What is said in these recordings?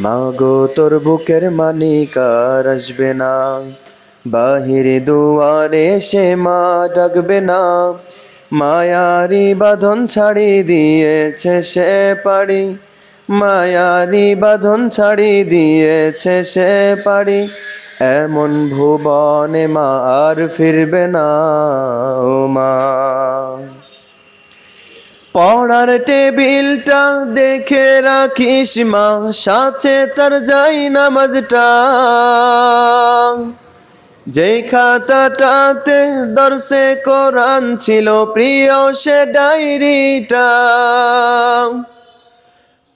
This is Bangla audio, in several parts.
মাগো তোর বুকের মানিক আর আসবে না, বাহিরে দুয়ারে সে মা ডাকবে না। মায়ারি বাঁধন ছাড়ি দিয়েছে সে পাড়ি, মায়ারি বাঁধন ছাড়ি দিয়েছে সে পাড়ি। এমন ভুবনে মা আর ফিরবে না ও মা। পড়ার টেবিলটা দেখে রাখিস মা, সাথে তার যাই নামাজটা। যেই খাতাটাতে দর্শে কোরআন ছিল প্রিয় সে ডায়েরিটা।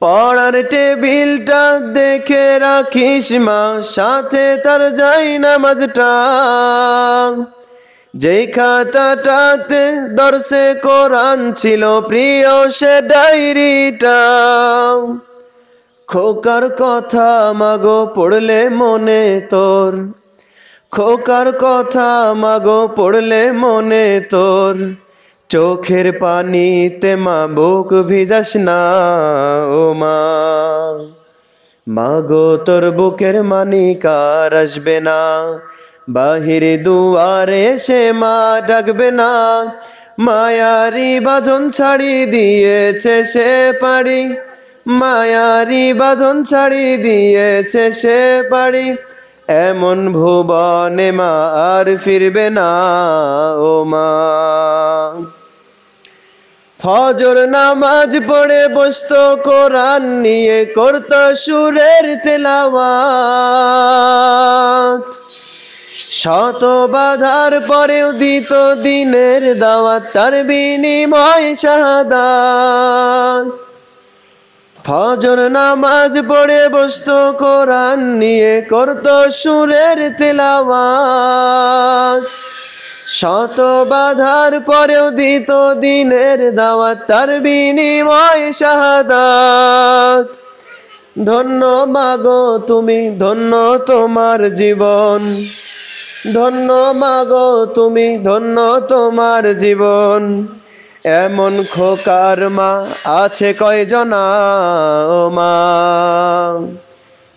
পড়ার টেবিলটা দেখে রাখিস মা, সাথে তার যাই নামাজটা। যেই খাতাটাতে দর্শে কোরআন ছিল প্রিয় সে ডায়েরিটা। খোকার কথা মাগো পড়লে মনে তোর, খোকার কথা মাগো পড়লে মনে তোর। চোখের পানিতে মা বুক ভিজাস না ও মা। মাগো তোর বুকের মানিক আর আসবে না, বাহিরে দুয়ারে সে মা ডাকবে না। মায়ারি বাঁধন ছাড়ি দিয়েছে সে পাড়ি, মায়ারি বাঁধন ছাড়ি দিয়েছে সে পাড়ি। এমন ভুবনে মা আর ফিরবে না ও মা। ফজর নামাজ পড়ে বসতো কোরআন নিয়ে, করতো সুরের তেলাওয়াত। শত বাধার পরেও দিত দিনের দাওয়াত, তার বিনিময় শাহাদাত। ফজর নামাজ পড়ে বসতো কোরআন নিয়ে, করতো সুরের তেলাওয়াত। শত বাধার পরেও দিত দিনের দাওয়াত, তার বিনিময় শাহাদাত। ধন্য মাগো তুমি, ধন্য তোমার জীবন, ধন্য মাগো তুমি, ধন্য তোমার জীবন। এমন খোকার মা আছে কয়জনা ও মা।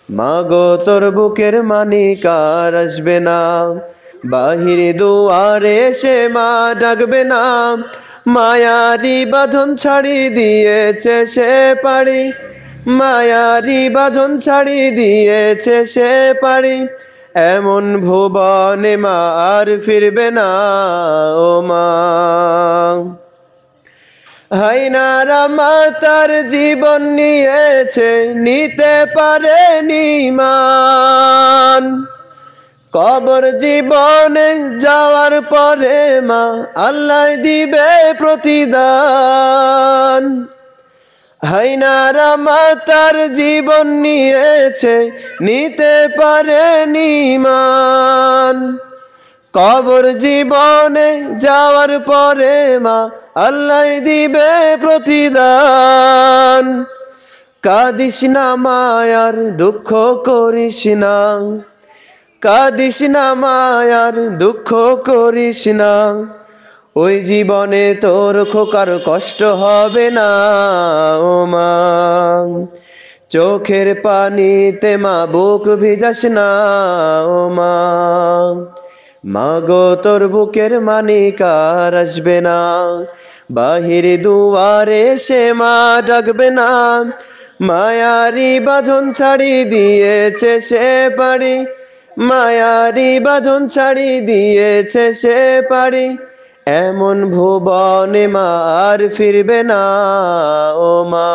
মাগো তোর বুকের মানিক আর আসবে না, বাহিরে দুয়ারে সে মা ডাকবে না। মায়ারি বাঁধন ছাড়ি দিয়েছে সে পাড়ি, মায়ারি বাঁধন ছাড়ি দিয়েছে সে পাড়ি। এমন ভুবনে মা আর ফিরবে না ও মা। হায়নারা মা তার জীবন নিয়েছে, নিতে পারেনি মান। কবর জীবনে যাওয়ার পরে মা আল্লাহ দিবে প্রতিদান। হায়নারা মা তার জীবন নিয়েছে, নিতে পারেনি মান। কবর জীবনে যাওয়ার পরে মা আল্লাহ দিবে প্রতিদান। কাঁদিস না মায়ার দুঃখ করিস না, কাঁদিস না মায়ার দুঃখ করিস না। ওই জীবনে তোর খোকার কষ্ট হবে না ও মা। চোখের পানিতে মা বুক ভিজাস না ও মা। মাগো তোর বুকের মানিক আর আসবে না, বাহিরে দুয়ারে সে মা ডাকবে না। মায়ারি বাঁধন ছাড়ি দিয়েছে সে পাড়ি, মায়ারি বাঁধন ছাড়ি দিয়েছে সে পাড়ি। এমন ভুবনে মা আর ফিরবে না ও মা।